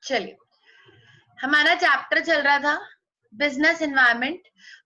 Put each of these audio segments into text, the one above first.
चलिए, हमारा चैप्टर चल रहा था बिजनेस एनवायरनमेंट,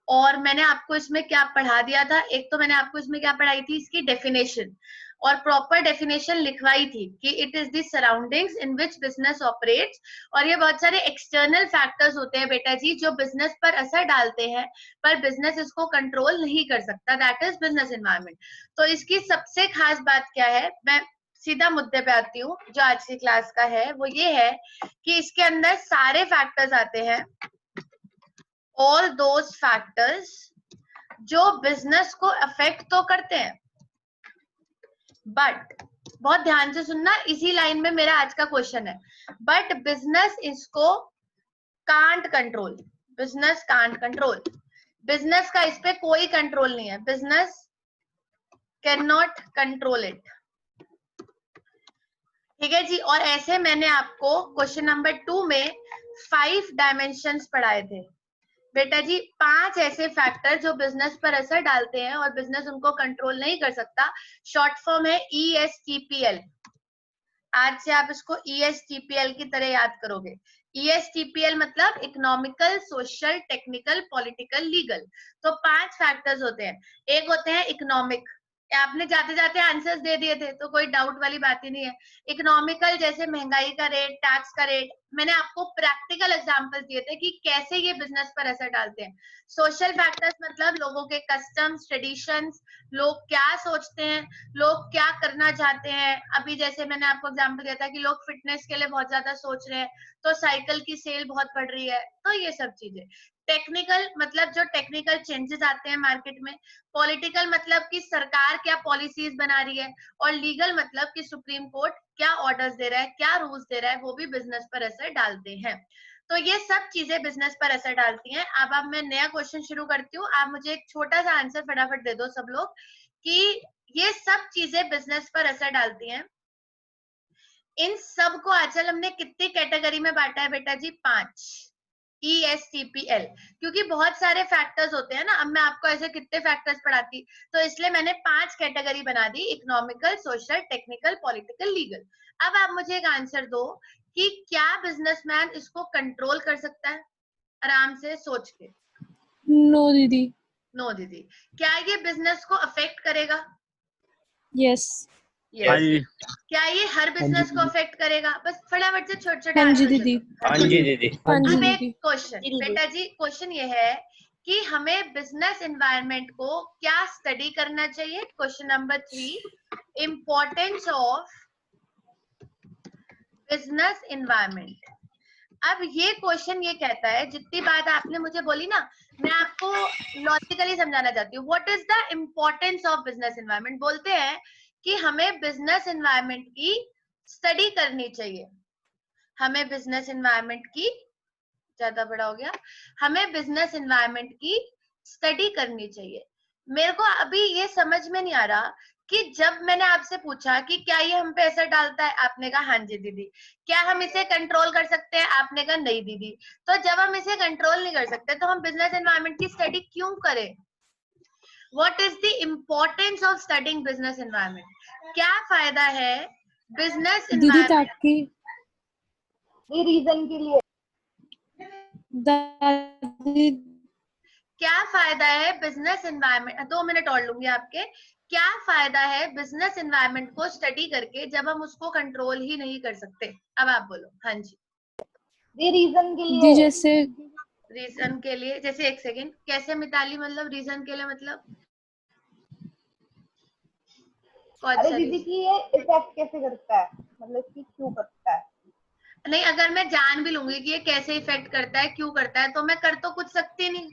और मैंने आपको इसमें क्या पढ़ा दिया था। एक तो मैंने आपको इसमें क्या पढ़ाई थी, इसकी डेफिनेशन, और प्रॉपर डेफिनेशन लिखवाई थी कि it is the surroundings in which business operates. और ये बहुत सारे एक्सटर्नल फैक्टर्स होते हैं बेटा जी जो बिजनेस पर असर डालते हैं, पर बिजनेस इसको कंट्रोल नहीं कर सकता, दैट इज बिजनेस एनवायरनमेंट। तो इसकी सबसे खास बात क्या है, मैं सीधा मुद्दे पे आती हूँ, जो आज की क्लास का है वो ये है कि इसके अंदर सारे फैक्टर्स आते हैं, ऑल दोज फैक्टर्स जो बिजनेस को अफेक्ट तो करते हैं, बट बहुत ध्यान से सुनना, इसी लाइन में मेरा आज का क्वेश्चन है, बट बिजनेस इसको can't control, business can't control, business का इस पे कोई कंट्रोल नहीं है, business can not control it. ठीक है जी। और ऐसे मैंने आपको क्वेश्चन नंबर 2 में 5 डायमेंशंस पढ़ाए थे बेटा जी, 5 ऐसे फैक्टर जो बिजनेस पर असर डालते हैं और बिजनेस उनको कंट्रोल नहीं कर सकता। शॉर्ट फॉर्म है ESTPL। आज से आप इसको ESTPL की तरह याद करोगे। ESTPL मतलब economical, social, technical, political, legal. तो 5 फैक्टर्स होते हैं। एक होते हैं इकोनॉमिक, आपने जाते जाते आंसर्स दे दिए थे तो कोई डाउट वाली बात ही नहीं है। इकोनॉमिकल जैसे महंगाई का रेट, टैक्स का रेट, मैंने आपको प्रैक्टिकल एग्जांपल्स दिए थे कि कैसे ये बिजनेस पर असर डालते हैं। सोशल फैक्टर्स मतलब लोगों के कस्टम्स, ट्रेडिशंस, लोग क्या सोचते हैं, लोग क्या करना चाहते हैं। अभी जैसे मैंने आपको एग्जांपल दिया था कि लोग फिटनेस के लिए बहुत ज्यादा सोच रहे हैं, तो साइकिल की सेल बहुत बढ़ रही है, तो ये सब चीजें। टेक्निकल मतलब जो टेक्निकल चेंजेस आते हैं मार्केट में। पॉलिटिकल मतलब कि सरकार क्या पॉलिसीज बना रही है, और लीगल मतलब कि सुप्रीम कोर्ट क्या ऑर्डर्स दे रहा है, क्या रूल्स दे रहा है, वो भी बिजनेस पर असर डालते हैं। तो ये सब चीजें बिजनेस पर असर डालती हैं। अब मैं नया क्वेश्चन शुरू करती हूँ, आप मुझे एक छोटा सा आंसर फटाफट दे दो सब लोग कि ये सब चीजें बिजनेस पर असर डालती हैं। इन सब को आजकल हमने कितनी कैटेगरी में बांटा है बेटा जी? 5 ESTPL, क्योंकि बहुत सारे फैक्टर्स होते हैं ना। अब मैं आपको ऐसे कितने फैक्टर्स पढ़ाती, तो इसलिए मैंने 5 कैटेगरी बना दी, economical, social, technical, political, legal. अब आप मुझे एक आंसर दो कि क्या बिजनेसमैन इसको कंट्रोल कर सकता है, आराम से सोच के। नो दीदी। नो दीदी। क्या ये बिजनेस को अफेक्ट करेगा? यस। यस। क्या ये हर बिजनेस को अफेक्ट करेगा? बस फटाफट से छोटे छोटे हाँ जी आंसर दे दीदी। दो। हाँ जी दीदी। हाँ जी अब एक दीदी। क्वेश्चन बेटा जी, क्वेश्चन ये है कि हमें बिजनेस एनवायरनमेंट को क्या स्टडी करना चाहिए। Question number 3, importance of business environment. अब ये क्वेश्चन ये कहता है, जितनी बात आपने मुझे बोली ना, मैं आपको लॉजिकली समझाना चाहती हूँ। What is the importance of business environment? बोलते हैं कि हमें बिजनेस एनवायरनमेंट की स्टडी करनी चाहिए। हमें बिजनेस एनवायरनमेंट की, ज्यादा बड़ा हो गया, हमें बिजनेस एनवायरनमेंट की स्टडी करनी चाहिए। मेरे को अभी ये समझ में नहीं आ रहा कि जब मैंने आपसे पूछा कि क्या ये हम पे असर डालता है, आपने कहा हाँ जी दीदी। क्या हम इसे कंट्रोल कर सकते हैं, आपने कहा नहीं दीदी। तो जब हम इसे कंट्रोल नहीं कर सकते तो हम बिजनेस एनवायरनमेंट की स्टडी क्यों करें? What is the importance of studying business environment? क्या फायदा है बिजनेस दीदी एनवायरनमेंट? ताकि रीजन के लिए दादी क्या फायदा है बिजनेस एनवायरनमेंट? 2 मिनट और लूंगी आपके। क्या फायदा है बिजनेस एनवायरनमेंट को स्टडी करके जब हम उसको कंट्रोल ही नहीं कर सकते? अब आप बोलो। हाँ जी। ये रीजन के दी जैसे रीजन के लिए जैसे, एक सेकेंड, कैसे मिताली? मतलब रीजन के लिए मतलब अरे दीदी की ये इफेक्ट कैसे करता है, मतलब कि क्यों करता है? नहीं, अगर मैं जान भी लूंगी कि ये कैसे इफेक्ट करता है, क्यों करता है, तो मैं कर तो कुछ सकती नहीं,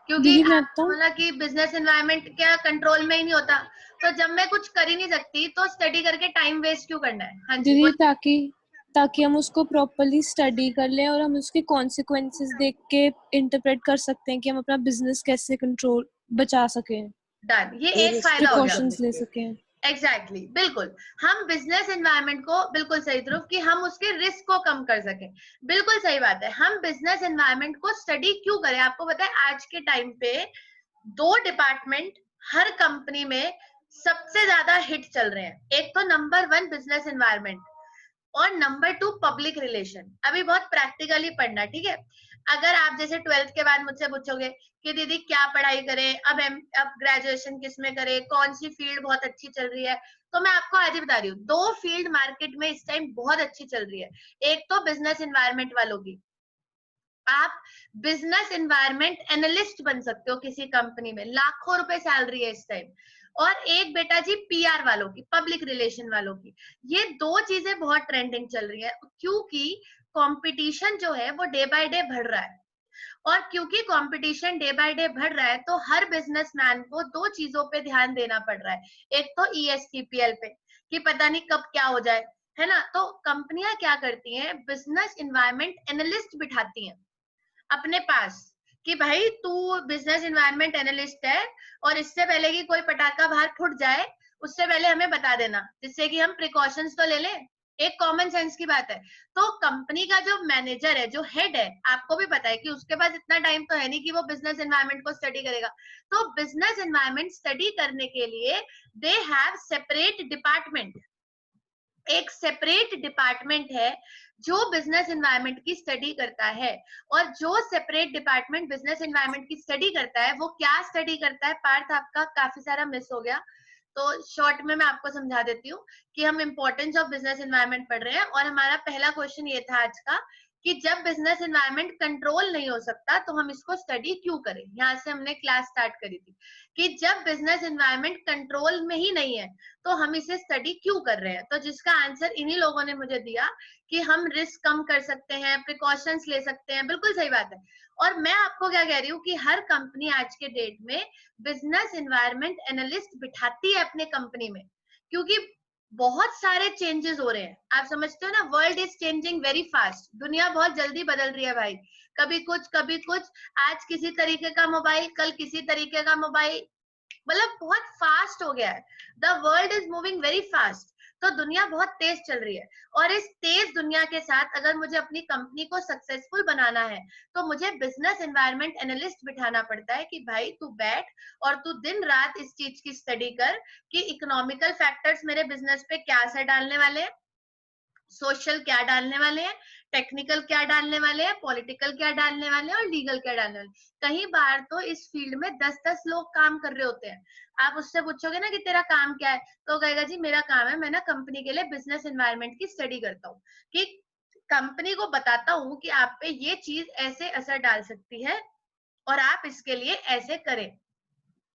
क्योंकि दीदी मैं आपने बोला कि बिजनेस एनवायरनमेंट क्या कंट्रोल में ही नहीं होता। तो जब मैं कुछ कर ही नहीं सकती तो स्टडी करके टाइम वेस्ट क्यों करना है? हाँ जी। दीदी ताकि हम उसको प्रॉपर्ली स्टडी कर लें और हम उसके कॉन्सिक्वेंसेस देख के इंटरप्रेट कर सकते हैं कि हम अपना बिजनेस कैसे कंट्रोल बचा सकें, डन, ये एक फायदा हो गया। प्रिकॉशंस ले सकें। एग्जैक्टली, बिल्कुल। हम बिजनेस एनवायरनमेंट को, बिल्कुल सही ध्रुव, कि हम उसके रिस्क को कम कर सकें। बिल्कुल सही बात है। हम बिजनेस एनवायरनमेंट को स्टडी क्यों करें? आपको पता है आज के टाइम पे 2 डिपार्टमेंट हर कंपनी में सबसे ज्यादा हिट चल रहे हैं। एक तो नंबर 1 बिजनेस एनवायरनमेंट, और नंबर 2 पब्लिक रिलेशन। अभी बहुत प्रैक्टिकली पढ़ना, ठीक है। अगर आप जैसे 12th के बाद मुझसे पूछोगे कि दीदी क्या पढ़ाई करें, अब ग्रेजुएशन किस में करें, कौन सी फील्ड बहुत अच्छी चल रही है, तो मैं आपको आज ही बता रही हूँ, 2 फील्ड मार्केट में इस टाइम बहुत अच्छी चल रही है। एक तो बिजनेस एनवायरनमेंट वालों की, आप बिजनेस एनवायरनमेंट एनालिस्ट बन सकते हो किसी कंपनी में, लाखों रुपए सैलरी है इस टाइम। और एक बेटा जी पीआर वालों की, पब्लिक रिलेशन वालों की। ये 2 चीजें बहुत ट्रेंडिंग चल रही है, क्योंकि कंपटीशन जो है वो डे बाय डे बढ़ रहा है। और क्योंकि कंपटीशन डे बाय डे बढ़ रहा है, तो हर बिजनेसमैन को 2 चीजों पे ध्यान देना पड़ रहा है। एक तो ESTPL पे, कि पता नहीं कब क्या हो जाए, है ना। तो कंपनियां क्या करती हैं, बिजनेस एनवायरनमेंट एनालिस्ट बिठाती हैं अपने पास, कि भाई तू बिजनेस एनवायरनमेंट एनालिस्ट है, और इससे पहले कि कोई पटाखा बाहर फूट जाए, उससे पहले हमें बता देना, जिससे कि हम प्रिकॉशंस तो ले लें। एक कॉमन सेंस की बात है। तो कंपनी का जो मैनेजर है, जो हेड है, आपको भी पता है कि उसके पास इतना टाइम तो है नहीं कि वो बिजनेस एनवायरनमेंट को स्टडी करेगा। तो बिजनेस एनवायरनमेंट स्टडी करने के लिए दे हैव सेपरेट डिपार्टमेंट, एक सेपरेट डिपार्टमेंट है जो बिजनेस एनवायरनमेंट की स्टडी करता है। और जो सेपरेट डिपार्टमेंट बिजनेस एनवायरनमेंट की स्टडी करता है, वो क्या स्टडी करता है, पार्थ आपका काफी सारा मिस हो गया, तो शॉर्ट में मैं आपको समझा देती हूँ कि हम इंपॉर्टेंस ऑफ बिजनेस एनवायरनमेंट पढ़ रहे हैं। और हमारा पहला क्वेश्चन ये था आज का, कि जब बिजनेस एनवायरनमेंट कंट्रोल नहीं हो सकता तो हम इसको स्टडी क्यों करें। यहाँ से हमने क्लास स्टार्ट करी थी कि जब बिजनेस एनवायरनमेंट कंट्रोल में ही नहीं है तो हम इसे स्टडी क्यों कर रहे हैं। तो जिसका आंसर इन्हीं लोगों ने मुझे दिया कि हम रिस्क कम कर सकते हैं, प्रिकॉशंस ले सकते हैं। बिल्कुल सही बात है। और मैं आपको क्या कह रही हूँ कि हर कंपनी आज के डेट में बिजनेस एनवायरनमेंट एनालिस्ट बिठाती है अपने कंपनी में, क्योंकि बहुत सारे चेंजेस हो रहे हैं। आप समझते हो ना, world is changing very fast, दुनिया बहुत जल्दी बदल रही है भाई। कभी कुछ कभी कुछ, आज किसी तरीके का मोबाइल, कल किसी तरीके का मोबाइल, मतलब बहुत फास्ट हो गया है। The world is moving very fast. तो दुनिया बहुत तेज चल रही है, और इस तेज दुनिया के साथ अगर मुझे अपनी कंपनी को सक्सेसफुल बनाना है, तो मुझे बिजनेस एनवायरनमेंट एनालिस्ट बिठाना पड़ता है कि भाई तू बैठ और तू दिन रात इस चीज की स्टडी कर कि इकोनॉमिकल फैक्टर्स मेरे बिजनेस पे क्या असर डालने वाले हैं, सोशल क्या डालने वाले हैं, टेक्निकल क्या डालने वाले हैं, पॉलिटिकल क्या डालने वाले हैं, और लीगल क्या डालने वाले हैं। कई बार तो इस फील्ड में 10-10 लोग काम कर रहे होते हैं। आप उससे पूछोगे ना कि तेरा काम क्या है, तो कहेगा जी मेरा काम है, मैं ना कंपनी के लिए बिजनेस एनवायरनमेंट की स्टडी करता हूँ, कि कंपनी को बताता हूँ कि आप पे ये चीज ऐसे असर डाल सकती है और आप इसके लिए ऐसे करें।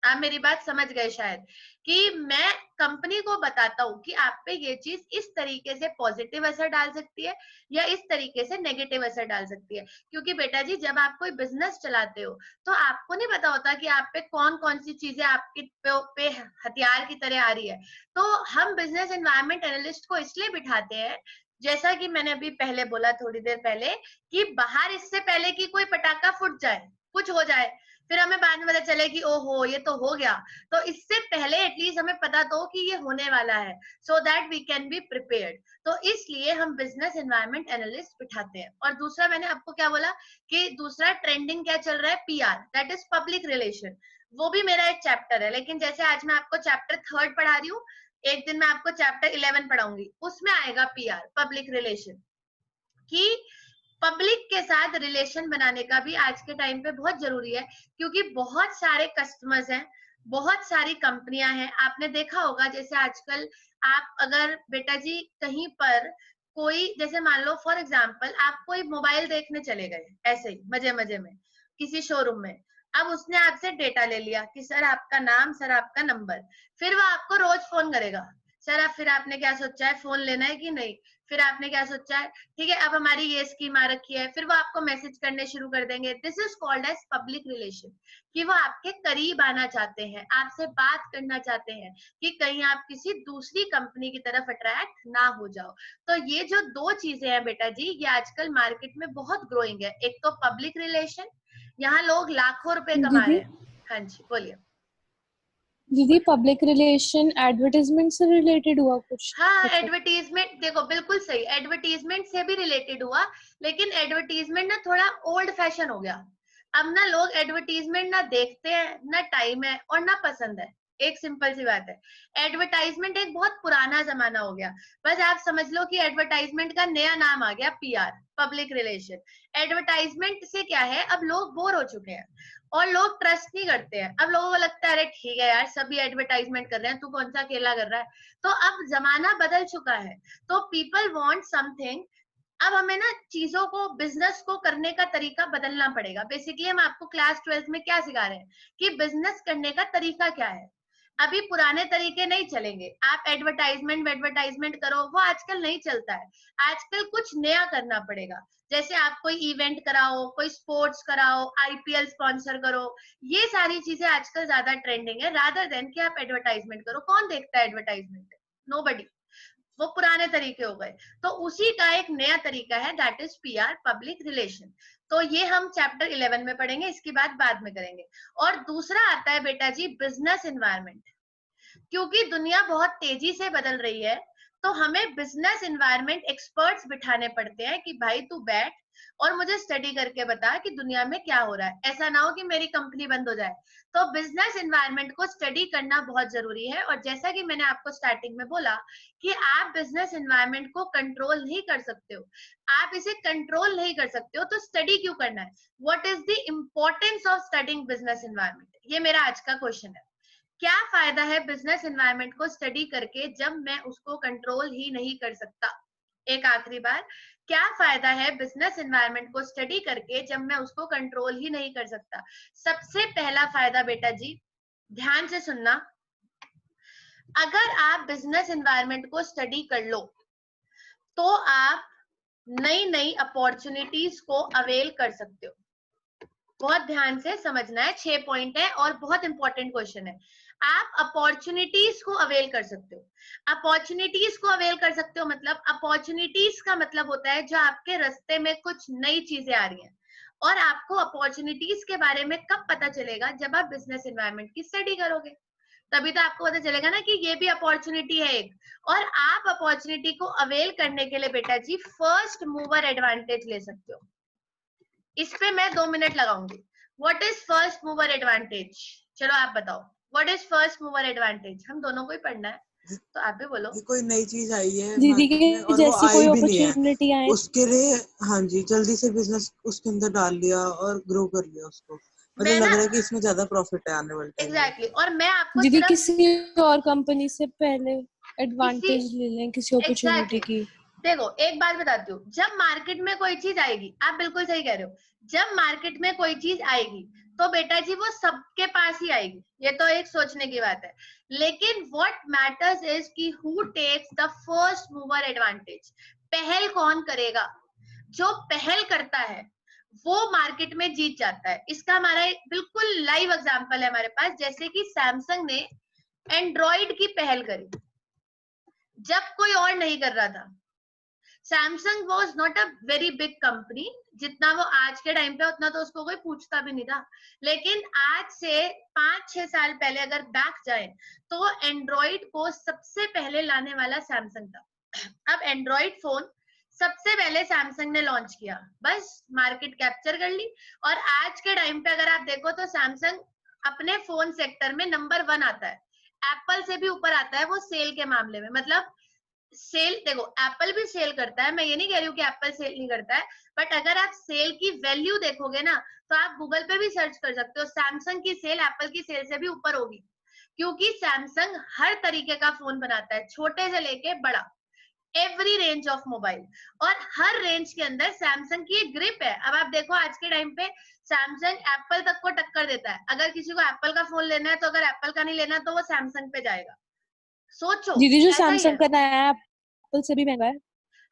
आप मेरी बात समझ गए शायद, कि मैं कंपनी को बताता हूँ कि आप पे ये चीज इस तरीके से पॉजिटिव असर डाल सकती है या इस तरीके से नेगेटिव असर डाल सकती है। क्योंकि बेटा जी जब आप कोई बिजनेस चलाते हो तो आपको नहीं पता होता कि आप पे कौन कौन सी चीजें आपके पे हथियार की तरह आ रही है। तो हम बिजनेस एनवायरनमेंट एनालिस्ट को इसलिए बिठाते हैं, जैसा कि मैंने अभी पहले बोला थोड़ी देर पहले, कि बाहर इससे पहले कि कोई पटाखा फूट जाए, कुछ हो जाए, फिर हमें बाद में पता चले कि ओहो ये तो हो गया, तो इससे पहले एटलीस्ट हमें पता तो कि ये होने वाला है, so that we can be prepared. तो इसलिए हम बिजनेस एनवायरनमेंट एनालिस्ट बिठाते हैं। और दूसरा मैंने आपको क्या बोला कि दूसरा ट्रेंडिंग क्या चल रहा है, PR, that is public relation. वो भी मेरा एक चैप्टर है, लेकिन जैसे आज मैं आपको चैप्टर 3 पढ़ा रही हूँ, एक दिन मैं आपको चैप्टर 11 पढ़ाऊंगी, उसमें आएगा PR, पब्लिक रिलेशन, कि पब्लिक के साथ रिलेशन बनाने का भी आज के टाइम पे बहुत जरूरी है। क्योंकि बहुत सारे कस्टमर्स हैं, बहुत सारी कंपनियां हैं। आपने देखा होगा जैसे आजकल आप अगर बेटा जी कहीं पर कोई, जैसे मान लो फॉर एग्जांपल आप कोई मोबाइल देखने चले गए ऐसे ही मजे मजे में किसी शोरूम में, अब उसने आपसे डेटा ले लिया कि सर आपका नाम, सर आपका नंबर, फिर वो आपको रोज फोन करेगा, सर अब फिर आपने क्या सोचा है, फोन लेना है कि नहीं, फिर आपने क्या सोचा है, ठीक है अब हमारी ये स्कीम आ रखी है, फिर वो आपको मैसेज करने शुरू कर देंगे। This is called as public relation, कि वो आपके करीब आना चाहते हैं, आपसे बात करना चाहते हैं, कि कहीं आप किसी दूसरी कंपनी की तरफ अट्रैक्ट ना हो जाओ। तो ये जो 2 चीजें हैं बेटा जी, ये आजकल मार्केट में बहुत ग्रोइंग है। एक तो पब्लिक रिलेशन, यहाँ लोग लाखों रुपए कमा रहे दीदी हैं। हाँ जी बोलिए। दीदी पब्लिक रिलेशन एडवर्टाइजमेंट से रिलेटेड हुआ कुछ, हाँ मतलब? एडवर्टीजमेंट, देखो बिल्कुल सही, एडवर्टीजमेंट से भी रिलेटेड हुआ, लेकिन एडवर्टीजमेंट ना थोड़ा ओल्ड फैशन हो गया। अब ना लोग एडवर्टीजमेंट ना देखते हैं, ना टाइम है और ना पसंद है। एक सिंपल सी बात है। एडवर्टाइजमेंट एक बहुत पुराना जमाना हो गया, बस आप समझ लो कि एडवर्टाइजमेंट का नया नाम आ गया पीआर, पब्लिक रिलेशन। एडवर्टाइजमेंट से क्या है, अब लोग बोर हो चुके हैं और लोग ट्रस्ट नहीं करते हैं। अब लोगों को लगता है अरे ठीक है यार, सभी एडवर्टाइजमेंट कर रहे हैं, तू कौन सा अकेला कर रहा है। तो अब जमाना बदल चुका है, तो पीपल वांट समथिंग। अब हमें ना चीजों को, बिजनेस को करने का तरीका बदलना पड़ेगा। बेसिकली हम आपको क्लास 12 में क्या सिखा रहे हैं कि बिजनेस करने का तरीका क्या है। अभी पुराने तरीके नहीं चलेंगे, आप एडवर्टाइजमेंट करो, वो आजकल नहीं चलता है। आजकल कुछ नया करना पड़ेगा। जैसे आप कोई इवेंट कराओ, कोई स्पोर्ट्स कराओ, आईपीएल स्पॉन्सर करो, ये सारी चीजें आजकल ज्यादा ट्रेंडिंग है, रादर देन कि आप एडवर्टाइजमेंट करो। कौन देखता है एडवर्टाइजमेंट? नोबडी। वो पुराने तरीके हो गए। तो उसी का एक नया तरीका है, that is PR, public relation. तो ये हम चैप्टर 11 में पढ़ेंगे, इसकी बात बाद में करेंगे। और दूसरा आता है बेटा जी बिजनेस एनवायरनमेंट। क्योंकि दुनिया बहुत तेजी से बदल रही है, तो हमें बिजनेस एनवायरनमेंट एक्सपर्ट्स बिठाने पड़ते हैं कि भाई तू बैठ और मुझे स्टडी करके बता कि दुनिया में क्या हो रहा है। ऐसा ना हो कि मेरी कंपनी बंद हो जाए। तो बिजनेस एनवायरनमेंट को स्टडी करना बहुत जरूरी है। और जैसा कि मैंने आपको स्टार्टिंग में बोला कि आप बिजनेस एनवायरनमेंट को कंट्रोल नहीं कर सकते हो, आप इसे कंट्रोल नहीं कर सकते हो, तो स्टडी क्यों करना है? What is the importance of studying business environment? ये मेरा आज का क्वेश्चन है। क्या फायदा है बिजनेस एनवायरनमेंट को स्टडी करके जब मैं उसको कंट्रोल ही नहीं कर सकता? एक आखिरी बार, क्या फायदा है बिजनेस एनवायरनमेंट को स्टडी करके जब मैं उसको कंट्रोल ही नहीं कर सकता? सबसे पहला फायदा बेटा जी, ध्यान से सुनना, अगर आप बिजनेस एनवायरनमेंट को स्टडी कर लो तो आप नई नई अपॉर्चुनिटीज को अवेल कर सकते हो। बहुत ध्यान से समझना है, 6 पॉइंट है और बहुत इंपॉर्टेंट क्वेश्चन है। आप अपॉर्चुनिटीज को अवेल कर सकते हो। अपॉर्चुनिटीज को अवेल कर सकते हो मतलब, अपॉर्चुनिटीज का मतलब होता है जो आपके रास्ते में कुछ नई चीजें आ रही हैं। और आपको अपॉर्चुनिटीज के बारे में कब पता चलेगा? जब आप बिजनेस एनवायरनमेंट की स्टडी करोगे, तभी तो आपको पता चलेगा ना कि ये भी अपॉर्चुनिटी है एक। और आप अपॉर्चुनिटी को अवेल करने के लिए बेटा जी फर्स्ट मूवर एडवांटेज ले सकते हो। इस पे मैं 2 मिनट लगाऊंगी। What is first mover advantage? चलो आप बताओ, what is first mover advantage? हम दोनों को ही पढ़ना है, तो आप भी बोलो। कोई नई चीज आई है दीदी मार्केट में की और वो जैसी आई कोई भी नहीं है, अपॉर्चुनिटी आए, उसके लिए हाँ जी जल्दी से बिजनेस उसके अंदर डाल लिया और ग्रो कर लिया उसको। मतलब मैं लग ना रहा है कि इसमें ज्यादा प्रॉफिट है आने वाले टाइम में। एग्जैक्टली और मैं आपको दीदी सिर्फ किसी और कंपनी से पहले इसी एडवांटेज ले लें किसी अपॉर्चुनिटी एग्जैक्टली की। देखो एक बात बताती हूँ, जब मार्केट में कोई चीज आएगी, आप बिल्कुल सही कह रहे हो, जब मार्केट में कोई चीज आएगी तो बेटा जी वो सबके पास ही आएगी, ये तो एक सोचने की बात है। लेकिन व्हाट मैटर्स इज कि who takes the first mover advantage. पहल कौन करेगा? जो पहल करता है वो मार्केट में जीत जाता है। इसका हमारा एक बिल्कुल लाइव एग्जांपल है हमारे पास, जैसे कि सैमसंग ने एंड्रॉइड की पहल करी जब कोई और नहीं कर रहा था। Samsung was not a very big company, जितना वो आज के टाइम पे उतना तो उसको कोई पूछता भी नहीं था। लेकिन आज से 5-6 साल पहले अगर बैक जाए तो एंड्रॉइड को सबसे पहले लाने वाला सैमसंग था। अब एंड्रॉइड फोन सबसे पहले सैमसंग ने लॉन्च किया, बस मार्केट कैप्चर कर ली। और आज के टाइम पे अगर आप देखो तो सैमसंग अपने फोन सेक्टर में नंबर 1 आता है, एप्पल से भी ऊपर आता है वो सेल के मामले में। मतलब सेल, देखो एप्पल भी सेल करता है, मैं ये नहीं कह रही हूँ कि एप्पल सेल नहीं करता है, बट अगर आप सेल की वैल्यू देखोगे ना तो आप गूगल पे भी सर्च कर सकते हो, सैमसंग की सेल एप्पल की सेल से भी ऊपर होगी। क्योंकि सैमसंग हर तरीके का फोन बनाता है, छोटे से लेके बड़ा, एवरी रेंज ऑफ मोबाइल। और हर रेंज के अंदर सैमसंग की एक ग्रिप है। अब आप देखो आज के टाइम पे सैमसंग एप्पल तक को टक्कर देता है। अगर किसी को एप्पल का फोन लेना है तो अगर एप्पल का नहीं लेना तो वो सैमसंग पे जाएगा। सोचो, दीदी जो ऐसा ही है। सैमसंग का नया है एप्पल से भी महंगा है,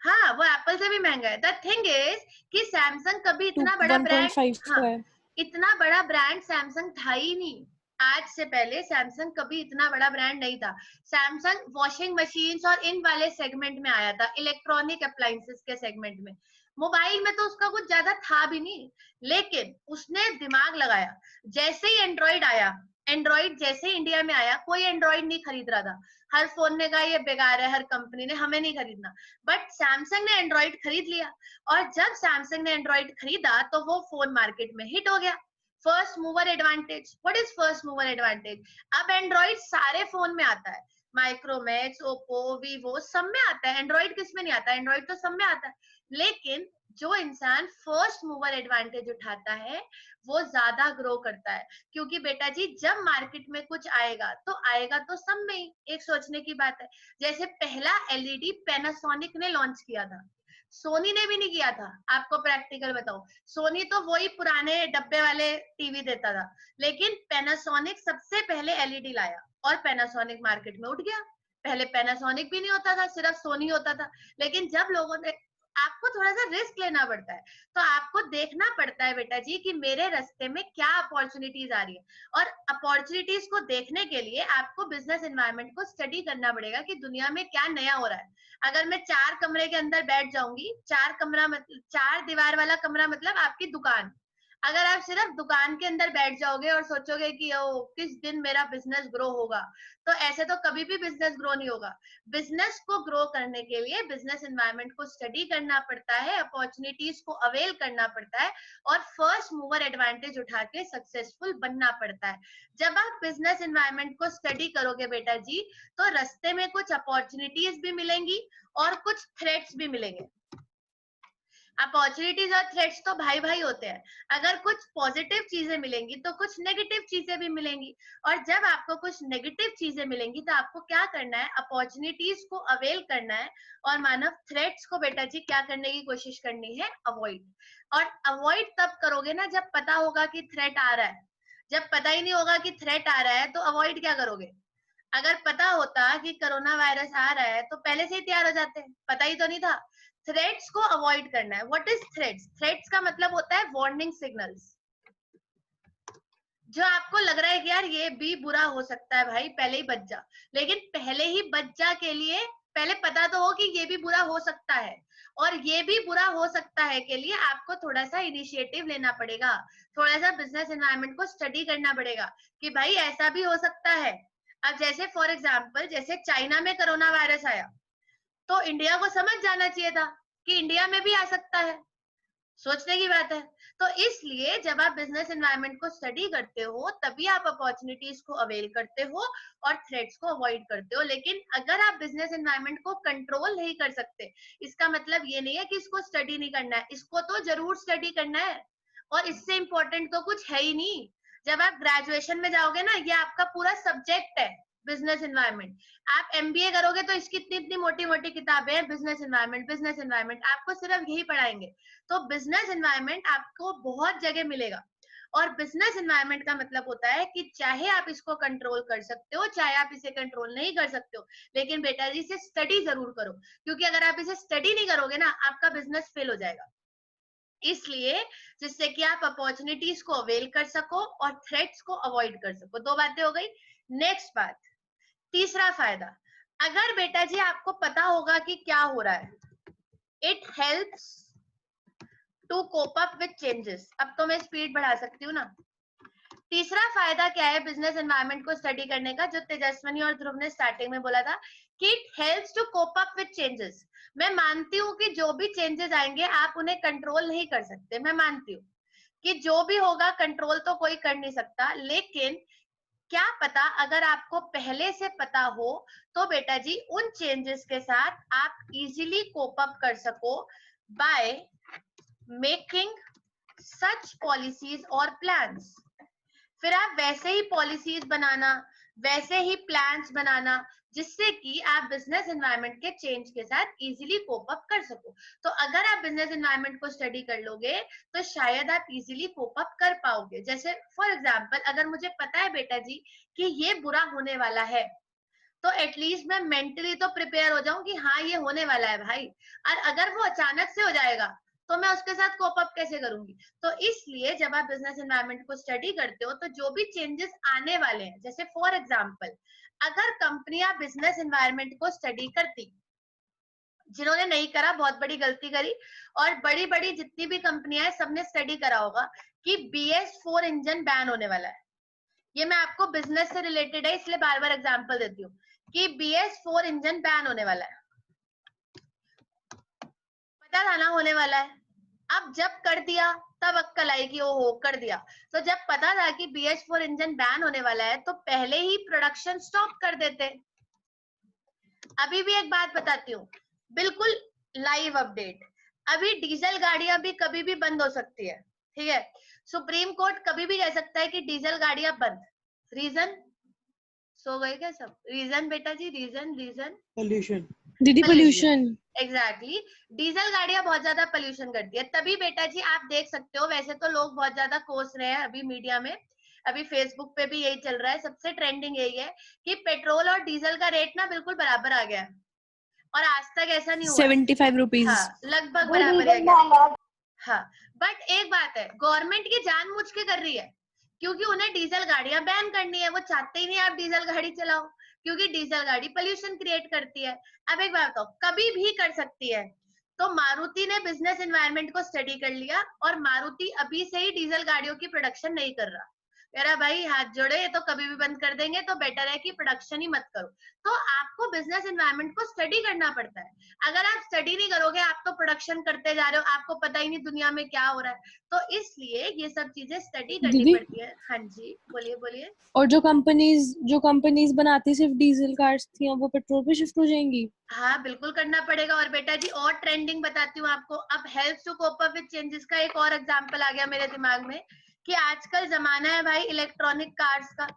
हाँ वो एप्पल से भी महंगा है। द थिंग इज कि सैमसंग कभी इतना बड़ा ब्रांड, 1.5 हाँ का है। इतना बड़ा ब्रांड सैमसंग था ही नहीं। आज से पहले सैमसंग कभी इतना बड़ा ब्रांड नहीं था। सैमसंग वॉशिंग मशीन्स और इन वाले सेगमेंट में आया था, इलेक्ट्रॉनिक अप्लायंसेस के सेगमेंट में। मोबाइल में तो उसका कुछ ज्यादा था भी नहीं, लेकिन उसने दिमाग लगाया। जैसे ही एंड्रॉइड आया, एंड्रॉइड जैसे ही इंडिया में आया, कोई एंड्रॉइड नहीं खरीद रहा था। हर फोन ने कहा ये बेकार है, हर कंपनी ने, हमें नहीं खरीदना। बट सैमसंग ने एंड्रॉइड खरीद लिया, और जब सैमसंग ने एंड्रॉइड खरीदा तो वो फोन मार्केट में हिट हो गया। First mover advantage. What is first mover advantage? अब एंड्रॉइड सारे फोन में आता है, माइक्रोमैक्स, ओप्पो, वीवो, सब में आता है. एंड्रॉइड किस में नहीं आता? एंड्रॉइड तो सब में आता है. लेकिन जो इंसान फर्स्ट मूवर एडवांटेज उठाता है वो ज्यादा ग्रो करता है. क्योंकि बेटा जी जब मार्केट में कुछ आएगा तो सब में ही. एक सोचने की बात है, जैसे पहला एलईडी पैनासोनिक ने लॉन्च किया था, सोनी ने भी नहीं किया था. आपको प्रैक्टिकल बताऊं, सोनी तो वही पुराने डब्बे वाले टीवी देता था, लेकिन पैनासोनिक सबसे पहले एलईडी लाया और पैनासोनिक मार्केट में उठ गया. पहले पैनासोनिक भी नहीं होता था, सिर्फ सोनी होता था. लेकिन जब लोगों ने, आपको थोड़ा सा रिस्क लेना पड़ता है, तो आपको देखना पड़ता है बेटा जी कि मेरे रास्ते में क्या अपॉर्चुनिटीज आ रही है. और अपॉर्चुनिटीज को देखने के लिए आपको बिजनेस एनवायरनमेंट को स्टडी करना पड़ेगा कि दुनिया में क्या नया हो रहा है. अगर मैं 4 कमरे के अंदर बैठ जाऊंगी, 4 दीवार वाला कमरा मतलब आपकी दुकान, अगर आप सिर्फ दुकान के अंदर बैठ जाओगे और सोचोगे कि ओ किस दिन मेरा बिजनेस ग्रो होगा, तो ऐसे तो कभी भी बिजनेस ग्रो नहीं होगा. बिजनेस को ग्रो करने के लिए बिजनेस एनवायरनमेंट को स्टडी करना पड़ता है, अपॉर्चुनिटीज को अवेल करना पड़ता है और फर्स्ट मूवर एडवांटेज उठा के सक्सेसफुल बनना पड़ता है. जब आप बिजनेस एनवायरनमेंट को स्टडी करोगे बेटा जी, तो रास्ते में कुछ अपॉर्चुनिटीज भी मिलेंगी और कुछ थ्रेट्स भी मिलेंगे. अपॉर्चुनिटीज और थ्रेट्स तो भाई भाई होते हैं. अगर कुछ पॉजिटिव चीजें मिलेंगी तो कुछ नेगेटिव चीजें भी मिलेंगी. और जब आपको कुछ नेगेटिव चीजें मिलेंगी तो आपको क्या करना है? अपॉर्चुनिटीज को अवेल करना है और मानव थ्रेट्स को बेटा जी क्या करने की कोशिश करनी है? अवॉइड. और अवॉइड तब करोगे ना जब पता होगा कि थ्रेट आ रहा है. जब पता ही नहीं होगा कि थ्रेट आ रहा है तो अवॉइड क्या करोगे? अगर पता होता कि कोरोना वायरस आ रहा है तो पहले से ही तैयार हो जाते. पता ही तो नहीं था. थ्रेट्स को अवॉइड करना है. What is threats? थ्रेट्स का मतलब होता है वार्निंग सिग्नल्स. जो आपको लग रहा है कि यार ये भी बुरा हो सकता है, भाई पहले ही बच जा. लेकिन पहले ही बच जा के लिए पहले पता तो हो कि ये भी बुरा हो सकता है, और ये भी बुरा हो सकता है के लिए आपको थोड़ा सा इनिशिएटिव लेना पड़ेगा, थोड़ा सा बिजनेस एनवायरनमेंट को स्टडी करना पड़ेगा कि भाई ऐसा भी हो सकता है. अब जैसे फॉर एग्जाम्पल जैसे चाइना में कोरोना वायरस आया तो इंडिया को समझ जाना चाहिए था कि इंडिया में भी आ सकता है. सोचने की बात है. तो इसलिए जब आप बिजनेस एनवायरनमेंट को स्टडी करते हो तभी आप अपॉर्चुनिटीज को अवेल करते हो और थ्रेट्स को अवॉइड करते हो. लेकिन अगर आप बिजनेस एनवायरनमेंट को कंट्रोल नहीं कर सकते, इसका मतलब ये नहीं है कि इसको स्टडी नहीं करना है. इसको तो जरूर स्टडी करना है, और इससे इंपॉर्टेंट तो कुछ है ही नहीं. जब आप ग्रेजुएशन में जाओगे ना, ये आपका पूरा सब्जेक्ट है बिजनेस एनवायरनमेंट. आप एमबीए करोगे तो इसकी इतनी इतनी मोटी मोटी किताबें हैं, बिजनेस एनवायरनमेंट आपको सिर्फ यही पढ़ाएंगे. तो बिजनेस एनवायरनमेंट आपको बहुत जगह मिलेगा. और बिजनेस एनवायरनमेंट का मतलब होता है कि चाहे आप इसको कंट्रोल कर सकते हो, चाहे आप इसे कंट्रोल नहीं कर सकते हो, लेकिन बेटा जी इसे स्टडी जरूर करो. क्योंकि अगर आप इसे स्टडी नहीं करोगे ना, आपका बिजनेस फेल हो जाएगा. इसलिए जिससे कि आप अपॉर्चुनिटीज को अवेल कर सको और थ्रेट्स को अवॉइड कर सको. 2 बातें हो गई. नेक्स्ट बात, तीसरा फायदा, अगर बेटा जी आपको पता होगा कि क्या हो रहा है, it helps to cope up with changes. अब तो मैं स्पीड बढ़ा सकती हूँ ना. तीसरा फायदा क्या है बिजनेस एनवायरनमेंट को स्टडी करने का, जो तेजस्वनी और ध्रुव ने स्टार्टिंग में बोला था कि it helps to cope up with changes. मैं मानती हूँ कि जो भी चेंजेस आएंगे आप उन्हें कंट्रोल नहीं कर सकते. मैं मानती हूँ कि जो भी होगा कंट्रोल तो कोई कर नहीं सकता. लेकिन क्या पता अगर आपको पहले से पता हो तो बेटा जी उन चेंजेस के साथ आप इजीली कोप अप कर सको बाय मेकिंग सच पॉलिसीज और प्लान्स. फिर आप वैसे ही पॉलिसीज बनाना, वैसे ही प्लान्स बनाना, जिससे कि आप बिजनेस एनवायरनमेंट के चेंज के साथ इजीली कोप अप कर सको. तो अगर आप बिजनेस एनवायरनमेंट को स्टडी कर लोगे तो शायद आप इजीली कोप अप कर पाओगे. जैसे फॉर एग्जांपल अगर मुझे पता है बेटा जी कि ये बुरा होने वाला है, तो एटलीस्ट मैं मेंटली तो प्रिपेयर हो जाऊं कि हाँ ये होने वाला है भाई. और अगर वो अचानक से हो जाएगा तो मैं उसके साथ कोप अप कैसे करूंगी. तो इसलिए जब आप बिजनेस एनवायरनमेंट को स्टडी करते हो तो जो भी चेंजेस आने वाले हैं, जैसे फॉर एग्जांपल अगर कंपनियां बिजनेस एनवायरनमेंट को स्टडी करती, जिन्होंने नहीं करा बहुत बड़ी गलती करी, और बड़ी बड़ी जितनी भी कंपनियां हैं सबने स्टडी करा होगा कि BS4 इंजन बैन होने वाला है. ये मैं आपको बिजनेस से रिलेटेड है इसलिए बार बार एग्जांपल देती हूँ कि BS4 इंजन बैन होने वाला है. पता था ना होने वाला है. अब जब कर दिया तब अक्कल आई कि ओहो कर दिया। तो जब पता था कि BH4 इंजन बैन होने वाला है तो पहले ही प्रोडक्शन स्टॉप कर देते। अभी भी एक बात बताती हूँ, बिल्कुल लाइव अपडेट, अभी डीजल गाड़ियां भी कभी भी बंद हो सकती है, ठीक है। सुप्रीम कोर्ट कभी भी कह सकता है कि डीजल गाड़ियां बंद। रीजन, सो गए क्या सब? रीजन बेटा जी, रीजन रीजन पोल्यूशन। दीदी पोल्यूशन। एग्जैक्टली, डीजल गाड़ियां बहुत ज्यादा पोल्यूशन करती है। तभी बेटा जी आप देख सकते हो, वैसे तो लोग बहुत ज्यादा कोस रहे हैं अभी मीडिया में, अभी फेसबुक पे भी यही चल रहा है, सबसे ट्रेंडिंग यही है कि पेट्रोल और डीजल का रेट ना बिल्कुल बराबर आ गया है, और आज तक ऐसा नहीं हुआ है। 75 रुपीज। हाँ, लगभग वही बराबर आ डीजल गया। महंगा है। हाँ, बट एक बात है, गवर्नमेंट की जानबूझ के कर रही है, क्योंकि उन्हें डीजल गाड़ियां बैन करनी है। वो चाहते ही नहीं आप डीजल गाड़ी चलाओ, क्योंकि डीजल गाड़ी पोल्यूशन क्रिएट करती है। अब एक बात बताओ, कभी भी कर सकती है। तो मारुति ने बिजनेस एनवायरनमेंट को स्टडी कर लिया, और मारुति अभी से ही डीजल गाड़ियों की प्रोडक्शन नहीं कर रहा। कह रहा भाई हाथ जोड़े, ये तो कभी भी बंद कर देंगे, तो बेटर है कि प्रोडक्शन ही मत करो। तो आपको बिजनेस एनवायरनमेंट को स्टडी करना पड़ता है। अगर आप स्टडी नहीं करोगे, आप तो प्रोडक्शन करते जा रहे हो, आपको पता ही नहीं दुनिया में क्या हो रहा है। तो इसलिए ये सब चीजें स्टडी करनी दीदी? पड़ती है। हाँ जी, बोलिए बोलिए। और जो कंपनीज बनाती सिर्फ डीजल कार्स थी, अब वो पेट्रोल पे शिफ्ट हो जाएंगी? हाँ, बिल्कुल करना पड़ेगा। और बेटा जी और ट्रेंडिंग बताती हूँ आपको, अब help to cope up with changes का एक और एग्जांपल आ गया मेरे दिमाग में, कि आजकल जमाना है भाई इलेक्ट्रॉनिक कार्स का,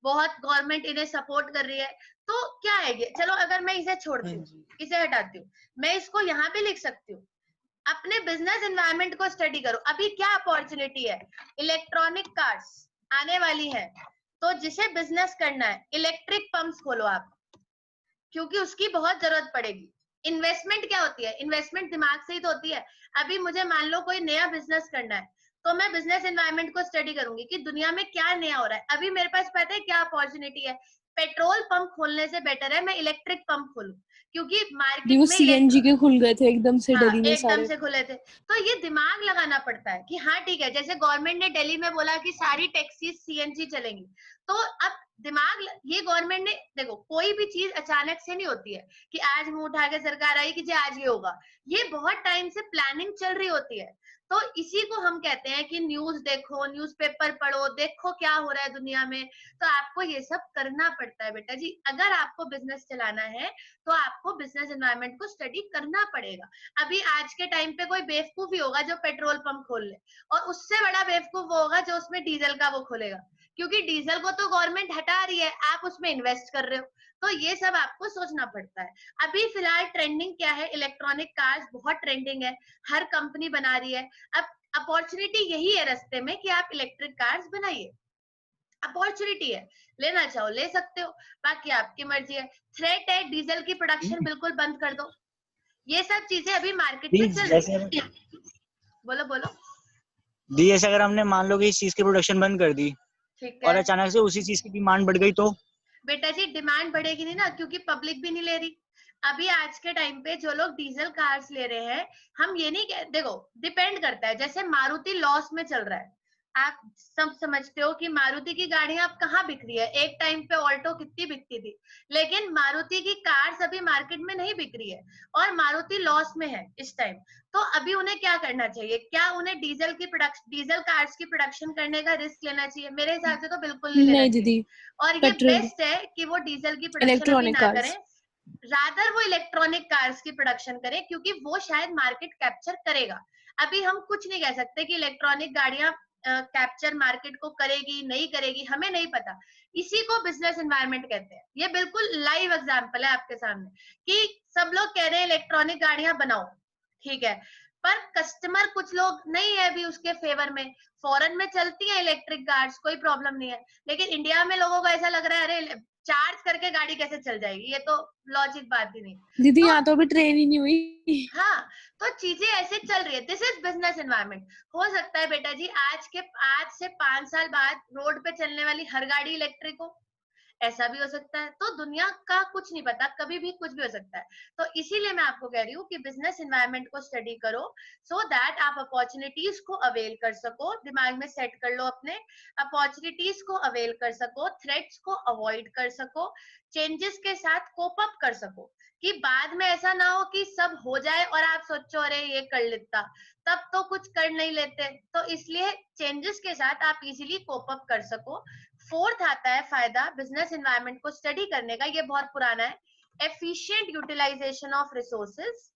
बहुत गवर्नमेंट इन्हें सपोर्ट कर रही है। तो क्या है ये, चलो अगर मैं इसे छोड़ती हूँ, इसे हटाती हूँ, मैं इसको यहाँ पे लिख सकती हूँ, अपने बिजनेस एनवायरनमेंट को स्टडी करो। अभी क्या अपॉर्चुनिटी है, इलेक्ट्रॉनिक कार्स आने वाली है, तो जिसे बिजनेस करना है इलेक्ट्रिक पंप्स खोलो आप, क्योंकि उसकी बहुत जरूरत पड़ेगी। इन्वेस्टमेंट क्या होती है, इन्वेस्टमेंट दिमाग से ही तो होती है। अभी मुझे मान लो कोई नया बिजनेस करना है, तो मैं बिजनेस एनवायरनमेंट को स्टडी करूंगी कि दुनिया में क्या नया हो रहा है। अभी मेरे पास पता है क्या अपॉर्चुनिटी है, पेट्रोल पंप खोलने से बेटर है मैं इलेक्ट्रिक पंप खोलूं, क्योंकि मार्केट वो में सीएनजी के खुल गए थे एकदम से हाँ, दिल्ली में एकदम सारे। से खुले थे। तो ये दिमाग लगाना पड़ता है कि हाँ ठीक है, जैसे गवर्नमेंट ने दिल्ली में बोला कि सारी टैक्सी सीएनजी चलेंगी, तो अब ये गवर्नमेंट ने, देखो कोई भी चीज अचानक से नहीं होती है कि आज मुंह उठा के सरकार आई कि जी आज ये होगा, ये बहुत टाइम से प्लानिंग चल रही होती है। तो इसी को हम कहते हैं कि न्यूज देखो, न्यूज़पेपर पढ़ो, देखो क्या हो रहा है दुनिया में। तो आपको ये सब करना पड़ता है बेटा जी, अगर आपको बिजनेस चलाना है तो आपको बिजनेस एनवायरनमेंट को स्टडी करना पड़ेगा। अभी आज के टाइम पे कोई बेवकूफ ही होगा जो पेट्रोल पंप खोल ले, और उससे बड़ा बेवकूफ वो होगा जो उसमें डीजल का वो खोलेगा, क्योंकि डीजल को तो गवर्नमेंट हटा रही है, आप उसमें इन्वेस्ट कर रहे हो। तो ये सब आपको सोचना पड़ता है। अभी फिलहाल ट्रेंडिंग क्या है, इलेक्ट्रॉनिक कार्स बहुत ट्रेंडिंग है, हर कंपनी बना रही है। अब अपॉर्चुनिटी यही है रास्ते में कि आप इलेक्ट्रिक कार्स बनाइए, अपॉर्चुनिटी है, लेना चाहो ले सकते हो, बाकी आपकी मर्जी है। थ्रेट है, डीजल की प्रोडक्शन बिल्कुल बंद कर दो, ये सब चीजें अभी मार्केट में चल रही है। बोलो बोलो। जैसे अगर हमने मान लो कि इस चीज की प्रोडक्शन बंद कर दी ठीक और है अचानक से उसी चीज की डिमांड बढ़ गई, तो बेटा जी, डिमांड बढ़ेगी नहीं ना, क्योंकि पब्लिक भी नहीं ले रही। अभी आज के टाइम पे जो लोग डीजल कार्स ले रहे हैं, हम ये नहीं कह, देखो डिपेंड करता है, जैसे मारुति लॉस में चल रहा है, आप सब समझते हो कि मारुति की गाड़ियां अब कहाँ बिक रही है। एक टाइम पे ऑल्टो कितनी बिकती थी, लेकिन मारुति की कार्स अभी मार्केट में नहीं बिक रही है, और मारुति लॉस में है इस टाइम। तो अभी उन्हें क्या करना चाहिए, क्या उन्हें डीजल कार्स की प्रोडक्शन करने का रिस्क लेना चाहिए? मेरे हिसाब से तो बिल्कुल नहीं लेना नहीं चाहिए। दीदी, और ये पेट्रोल बेस्ट है कि वो डीजल की प्रोडक्शन अभी इलेक्ट्रॉनिक ना कार्स। करें, रादर वो इलेक्ट्रॉनिक कार्स की प्रोडक्शन करें, क्योंकि वो शायद मार्केट कैप्चर करेगा। अभी हम कुछ नहीं कह सकते कि इलेक्ट्रॉनिक गाड़ियां कैप्चर मार्केट को करेगी नहीं करेगी, हमें नहीं पता। इसी को बिजनेस एनवायरनमेंट कहते हैं। ये बिल्कुल लाइव एग्जांपल है आपके सामने कि सब लोग कह रहे हैं इलेक्ट्रॉनिक गाड़ियां बनाओ, ठीक है, पर कस्टमर कुछ लोग नहीं है अभी उसके फेवर में। फॉरेन में चलती है इलेक्ट्रिक कार्स, कोई प्रॉब्लम नहीं है, लेकिन इंडिया में लोगों को ऐसा लग रहा है अरे चार्ज करके गाड़ी कैसे चल जाएगी, ये तो लॉजिक बात ही नहीं। दीदी तो यहाँ तो अभी ट्रेन ही नहीं हुई। हाँ, तो चीजें ऐसे चल रही है, दिस इज बिजनेस एनवायरनमेंट। हो सकता है बेटा जी आज से 5 साल बाद रोड पे चलने वाली हर गाड़ी इलेक्ट्रिक हो, ऐसा भी हो सकता है। तो दुनिया का कुछ नहीं पता, कभी भी कुछ भी हो सकता है। तो इसीलिए मैं आपको कह रही हूँ कि बिजनेस एनवायरनमेंट को स्टडी करो, सो दैट आप अपॉर्चुनिटीज को अवेल कर सको। दिमाग में सेट कर लो अपने, अपॉर्चुनिटीज को अवेल कर सको, थ्रेट्स को अवॉइड कर सको, चेंजेस के साथ कोप अप कर सको, कि बाद में ऐसा ना हो कि सब हो जाए और आप सोचो अरे ये कर लेता, तब तो कुछ कर नहीं लेते। तो इसलिए चेंजेस के साथ आप इजीली कोप अप कर सको। फोर्थ आता है फायदा बिजनेस एनवायरनमेंट को स्टडी करने का, ये बहुत पुराना है, एफिशिएंट यूटिलाइजेशन ऑफ रिसोर्सेज।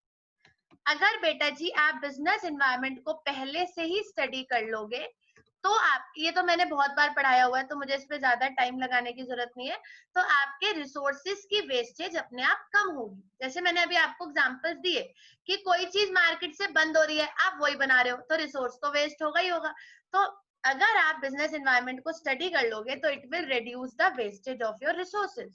अगर बेटा जी आप बिजनेस एनवायरनमेंट को पहले से ही स्टडी कर लोगे तो आप, ये तो मैंने बहुत बार पढ़ाया हुआ है तो मुझे इस पे ज्यादा टाइम लगाने की जरूरत नहीं है, तो आपके रिसोर्सेज की वेस्टेज अपने आप कम होगी। जैसे मैंने अभी आपको एग्जांपल्स दिए कि कोई चीज मार्केट से बंद हो रही है, आप वही बना रहे हो, तो रिसोर्स तो वेस्ट होगा ही होगा। तो अगर आप बिजनेस एनवायरनमेंट को स्टडी कर लोगे तो it will reduce the wastage of your resources,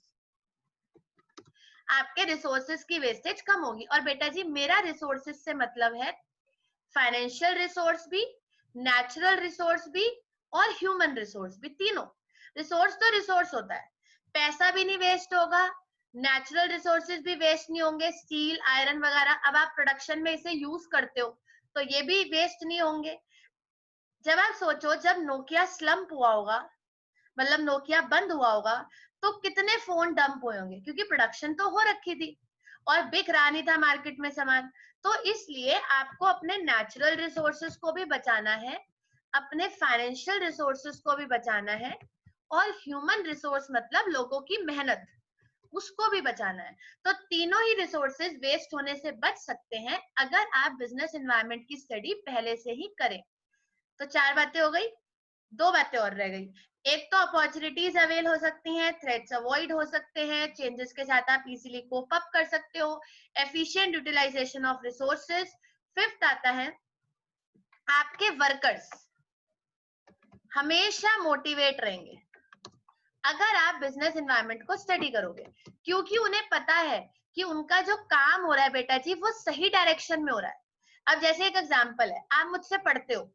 आपके रिसोर्सेज की वेस्टेज कम होगी। और बेटा जी मेरा रिसोर्सेज से मतलब है फाइनेंशियल रिसोर्स भी, नेचुरल रिसोर्स भी और ह्यूमन रिसोर्स भी, तीनों। रिसोर्स तो रिसोर्स होता है, पैसा भी नहीं वेस्ट होगा, नेचुरल रिसोर्सेज भी वेस्ट नहीं होंगे, स्टील आयरन वगैरह, अब आप प्रोडक्शन में इसे यूज करते हो तो ये भी वेस्ट नहीं होंगे। जब आप सोचो जब नोकिया स्लम्प हुआ होगा, मतलब नोकिया बंद हुआ होगा, तो कितने फोन डंप हुए होंगे, क्योंकि प्रोडक्शन तो हो रखी थी और बिक रहा नहीं था मार्केट में सामान। तो इसलिए आपको अपने नेचुरल रिसोर्सेज को भी बचाना है, अपने फाइनेंशियल रिसोर्सेज को भी बचाना है, और ह्यूमन रिसोर्स मतलब लोगों की मेहनत, उसको भी बचाना है। तो तीनों ही रिसोर्सेज वेस्ट होने से बच सकते हैं अगर आप बिजनेस एनवायरनमेंट की स्टडी पहले से ही करें। तो 4 बातें हो गई, 2 बातें और रह गई। एक तो अपॉर्चुनिटीज अवेल हो सकती हैं, थ्रेट्स अवॉइड हो सकते हैं, चेंजेस के साथ आप इजीली कोप अप कर सकते हो, efficient utilization of resources. Fifth आता है आपके वर्कर्स हमेशा मोटिवेट रहेंगे अगर आप बिजनेस एनवायरनमेंट को स्टडी करोगे, क्योंकि उन्हें पता है कि उनका जो काम हो रहा है बेटा जी वो सही डायरेक्शन में हो रहा है। अब जैसे एक एग्जांपल है, आप मुझसे पढ़ते हो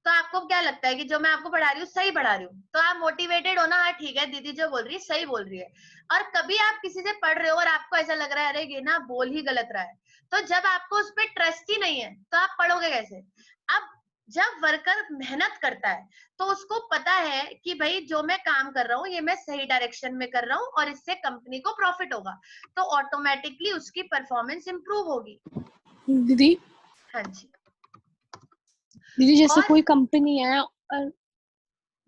तो आपको क्या लगता है कि जो मैं आपको पढ़ा रही हूँ सही पढ़ा रही हूँ, तो आप मोटिवेटेड हो ना, हाँ ठीक है दीदी जो बोल रही है सही बोल रही है। और कभी आप किसी से पढ़ रहे हो और आपको ऐसा लग रहा है अरे ये ना बोल ही गलत रहा है, तो जब आपको उस पर ट्रस्ट ही नहीं है तो आप पढ़ोगे कैसे। अब जब वर्कर मेहनत करता है तो उसको पता है कि भाई जो मैं काम कर रहा हूँ ये मैं सही डायरेक्शन में कर रहा हूँ और इससे कंपनी को प्रॉफिट होगा, तो ऑटोमेटिकली उसकी परफॉर्मेंस इंप्रूव होगी। दीदी हाँ जी दीदी जैसे और कोई कंपनी है और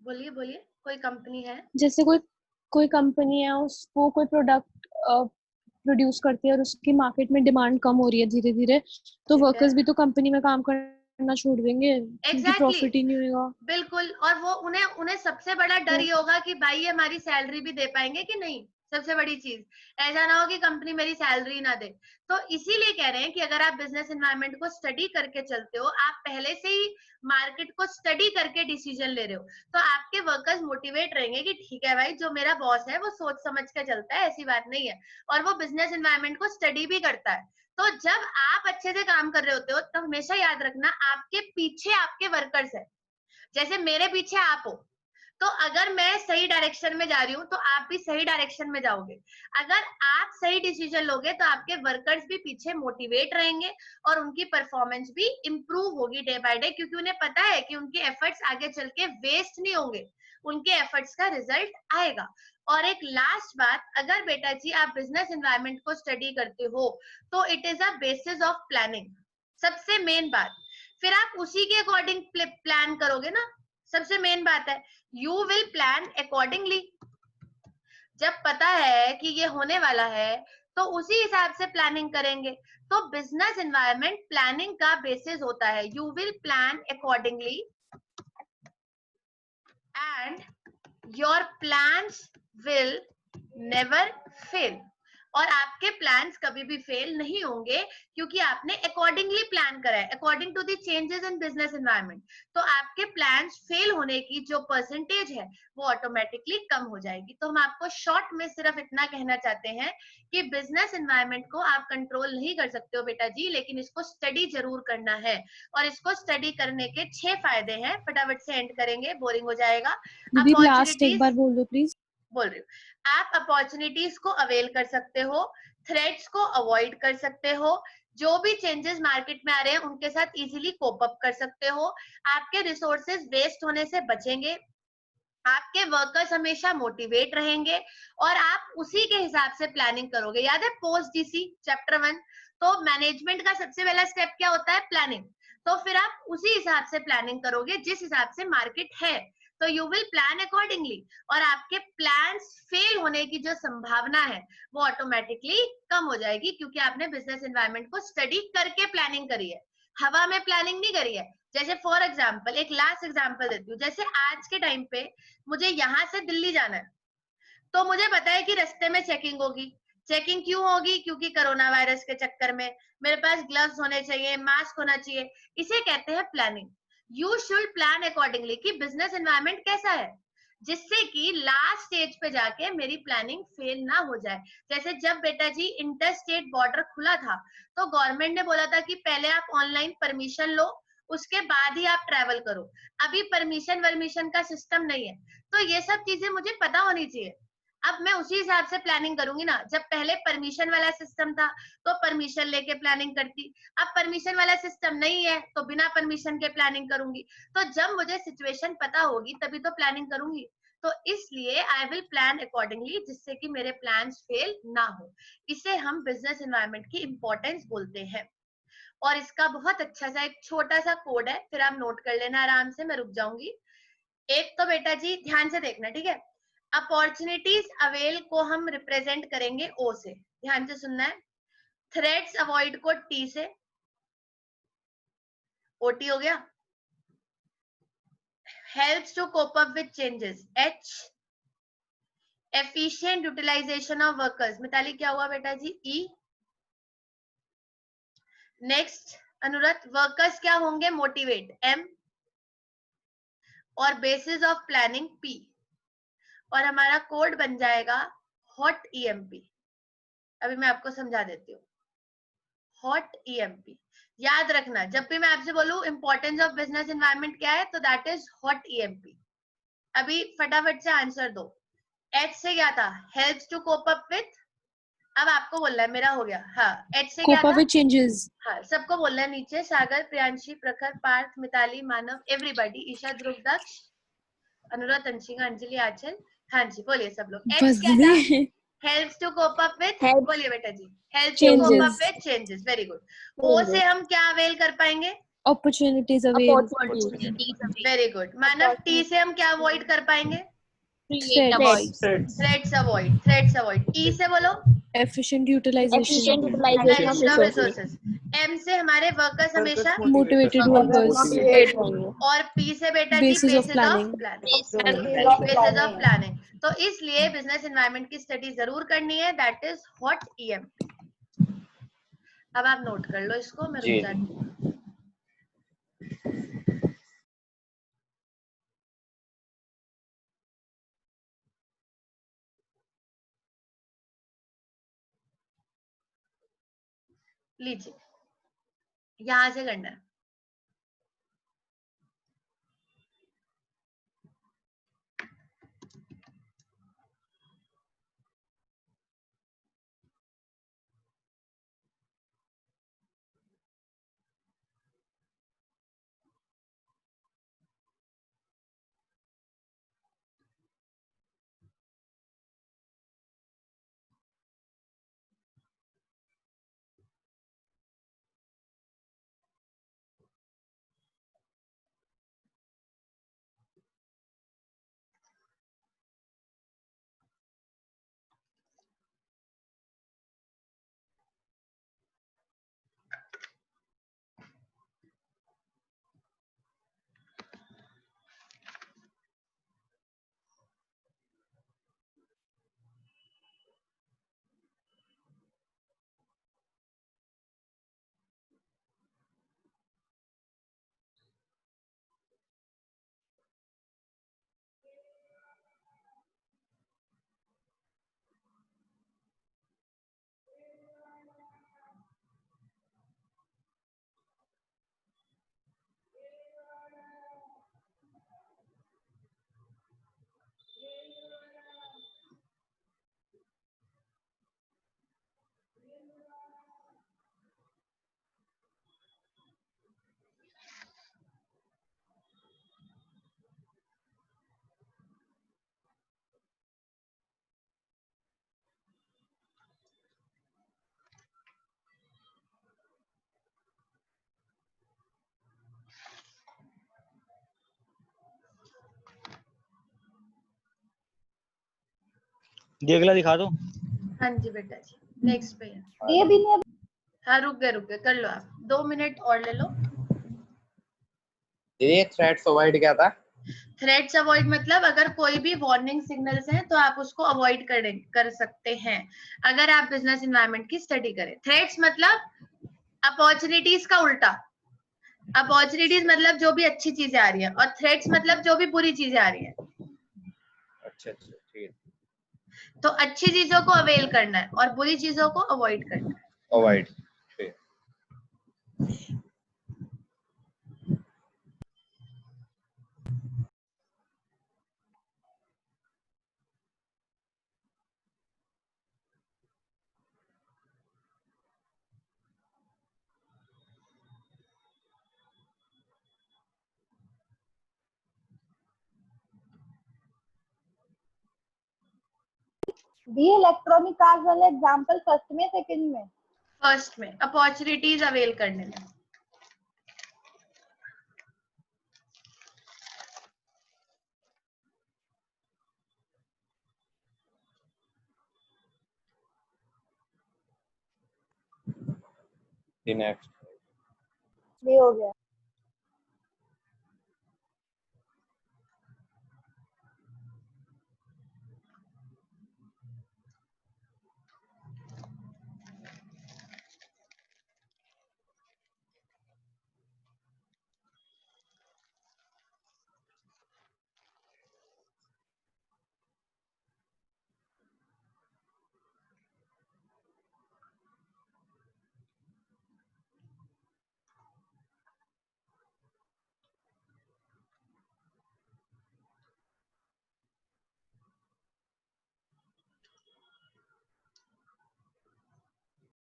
बोलिए बोलिए, कोई कंपनी है, जैसे कोई कंपनी है उसको कोई प्रोडक्ट प्रोड्यूस करती है और उसकी मार्केट में डिमांड कम हो रही है धीरे धीरे, तो ठीक है वर्कर्स भी तो कंपनी में काम करना छोड़ देंगे क्योंकि प्रॉफिट ही नहीं होगा। बिल्कुल। और वो उन्हें सबसे बड़ा डर ये होगा कि भाई ये हमारी सैलरी भी दे पाएंगे कि नहीं, सबसे बड़ी चीज ऐसा ना हो कि कंपनी मेरी सैलरी ना दे। तो इसीलिए कह रहे हैं कि अगर आप बिजनेस एनवायरनमेंट को स्टडी करके चलते हो, आप पहले से ही मार्केट को स्टडी करके डिसीजन ले रहे हो, तो आपके वर्कर्स मोटिवेट रहेंगे कि ठीक है भाई जो मेरा बॉस है वो सोच समझ के चलता है, ऐसी बात नहीं है, और वो बिजनेस एनवायरनमेंट को स्टडी भी करता है। तो जब आप अच्छे से काम कर रहे होते हो तो हमेशा याद रखना आपके पीछे आपके वर्कर्स है, जैसे मेरे पीछे आप हो, तो अगर मैं सही डायरेक्शन में जा रही हूँ तो आप भी सही डायरेक्शन में जाओगे। अगर आप सही डिसीजन लोगे तो आपके वर्कर्स भी पीछे मोटिवेट रहेंगे और उनकी परफॉर्मेंस भी इंप्रूव होगी डे बाय डे, क्योंकि उन्हें पता है कि उनके एफर्ट्स आगे चल के वेस्ट नहीं होंगे, उनके एफर्ट्स का रिजल्ट आएगा। और एक लास्ट बात, अगर बेटा जी आप बिजनेस एनवायरनमेंट को स्टडी करते हो तो it is a basis of planning, सबसे मेन बात। फिर आप उसी के अकॉर्डिंग प्लान करोगे ना, सबसे मेन बात है यू विल प्लान अकॉर्डिंगली। जब पता है कि ये होने वाला है तो उसी हिसाब से प्लानिंग करेंगे। तो बिजनेस एनवायरनमेंट प्लानिंग का बेसिस होता है, you will plan accordingly and your plans will never fail. और आपके प्लान्स कभी भी फेल नहीं होंगे क्योंकि आपने अकॉर्डिंगली प्लान करा है, according to the changes in business environment. तो आपके प्लान्स फेल होने की जो परसेंटेज है वो ऑटोमेटिकली कम हो जाएगी। तो हम आपको शॉर्ट में सिर्फ इतना कहना चाहते हैं कि बिजनेस एनवायरनमेंट को आप कंट्रोल नहीं कर सकते हो बेटा जी, लेकिन इसको स्टडी जरूर करना है। और इसको स्टडी करने के 6 फायदे हैं, फटाफट से एंड करेंगे, बोरिंग हो जाएगा। दीदी लास्ट एक बार बोल दो प्लीज। बोल रही हूँ। आप अपॉर्चुनिटीज को अवेल कर सकते हो, थ्रेट्स को अवॉइड कर सकते हो, जो भी चेंजेस मार्केट में आ रहे हैं उनके साथ इजीली कोप अप कर सकते हो, आपके रिसोर्सेज वेस्ट होने से बचेंगे, आपके वर्कर्स हमेशा मोटिवेट रहेंगे और आप उसी के हिसाब से प्लानिंग करोगे। याद है पोस्ट जीसी चैप्टर 1, तो मैनेजमेंट का सबसे पहला स्टेप क्या होता है? प्लानिंग। तो फिर आप उसी हिसाब से प्लानिंग करोगे जिस हिसाब से मार्केट है, तो यू विल प्लान अकॉर्डिंगली, और आपके प्लान्स फेल होने की जो संभावना है वो ऑटोमेटिकली कम हो जाएगी, क्योंकि आपने बिजनेस एनवायरनमेंट को स्टडी करके प्लानिंग करी है, हवा में प्लानिंग नहीं करी है। जैसे फॉर एग्जाम्पल, एक लास्ट एग्जाम्पल देती हूँ, जैसे आज के टाइम पे मुझे यहाँ से दिल्ली जाना है, तो मुझे पता है कि रास्ते में चेकिंग होगी। चेकिंग क्यों होगी? क्योंकि कोरोना वायरस के चक्कर में मेरे पास ग्लव्स होने चाहिए, मास्क होना चाहिए, इसे कहते हैं planning. You should plan accordingly कि बिजनेस एनवायरनमेंट कैसा है, जिससे कि लास्ट स्टेज पे जाके मेरी प्लानिंग फेल ना हो जाए। जैसे जब बेटा जी इंटर स्टेट बॉर्डर खुला था, तो गवर्नमेंट ने बोला था कि पहले आप ऑनलाइन परमिशन लो, उसके बाद ही आप ट्रेवल करो। अभी परमिशन वर्मिशन का सिस्टम नहीं है, तो ये सब चीजें मुझे पता होनी चाहिए। अब मैं उसी हिसाब से प्लानिंग करूंगी ना। जब पहले परमिशन वाला सिस्टम था तो परमिशन लेके प्लानिंग करती, अब परमिशन वाला सिस्टम नहीं है तो बिना परमिशन के प्लानिंग करूंगी। तो जब मुझे सिचुएशन पता होगी तभी तो प्लानिंग करूंगी। तो इसलिए आई विल प्लान अकॉर्डिंगली, जिससे कि मेरे प्लान्स फेल ना हो। इसे हम बिजनेस एनवायरनमेंट की इंपॉर्टेंस बोलते हैं। और इसका बहुत अच्छा सा एक छोटा सा कोड है, फिर आप नोट कर लेना आराम से, मैं रुक जाऊंगी। एक तो बेटा जी ध्यान से देखना, ठीक है? अपॉर्चुनिटीज अवेल को हम रिप्रेजेंट करेंगे ओ से, ध्यान से सुनना है। थ्रेट्स अवॉइड को टी से, ओटी हो गया। Helps to cope up with changes, H. Efficient utilization of workers, Mitali क्या हुआ बेटा जी? ई। नेक्स्ट अनुरत, वर्कर्स क्या होंगे? Motivate, M. और बेसिस ऑफ प्लानिंग, पी। और हमारा कोड बन जाएगा हॉट ईएमपी। अभी मैं आपको समझा देती हूँ। हॉट ईएमपी याद रखना, जब भी मैं आपसे बोलूं इंपॉर्टेंस ऑफ बिजनेस एनवायरनमेंट क्या है, तो दैट इज हॉट ईएमपी। अभी फटाफट से आंसर दो। एच से क्या था? Helps to cope up with, अब आपको बोलना है, मेरा हो गया। हाँ, एच से क्या कोप अप था? With changes. हाँ, सबको बोलना है नीचे। सागर, प्रियांशी, प्रखर, पार्थ, मिताली, मानव, एवरीबॉडी, ईशा, ध्रुव, दक्ष, अनुराध, अंशिका, अंजलि, आंचल। हाँ जी, बोलिए सब लोग। एच बस क्या था? They helps to cope up with, Helps बोलिए बेटा जी। Helps to cope up changes, with changes, very good. O से हम क्या अवेल कर पाएंगे? Opportunities avail, opportunities, very good. Manav, T से हम क्या अवॉइड कर पाएंगे? Threats, threats avoid, threats avoid. E से बोलो, efficient efficient utilization, utilization of of resources, resources. M से हमारे वर्कर्स हमेशा मोटिवेटेड वर्कर्स, motivate होंगे, और पी से बेटा जी basis of basis of planning. Planning, basis of basis of planning. Planning. तो इसलिए बिजनेस एनवायरनमेंट की स्टडी जरूर करनी है, दैट इज हॉट ईएमपी। अब आप नोट कर लो इसको, मैं रुक जाती हूँ। लीजिए, यहां से करना है। दी अगला दिखा दो। हाँ जी बेटा जी, नेक्स्ट पे है। ये भी नहीं है। हाँ रुक गए कर लो आप, 2 मिनट और ले लो। ये थ्रेट्स अवॉइड क्या था? थ्रेट्स अवॉइड मतलब अगर कोई भी वार्निंग सिग्नल्स हैं तो आप उसको अवॉइड कर सकते हैं अगर आप बिजनेस इन्वायरमेंट की स्टडी करें। थ्रेट्स मतलब अपॉर्चुनिटीज का उल्टा। अपॉर्चुनिटीज मतलब जो भी अच्छी चीजें आ रही है, और थ्रेट्स मतलब जो भी बुरी चीजें आ रही है। अच्छा अच्छा ठीक है, तो अच्छी चीजों को अवेल करना है और बुरी चीजों को अवॉइड करना है। अवॉइड। ठीक। दिए इलेक्ट्रॉनिक कार्स वाले एग्जांपल फर्स्ट में सेकंड में? फर्स्ट में अपॉर्चुनिटीज अवेल करने में। नेक्स्ट। ये हो गया।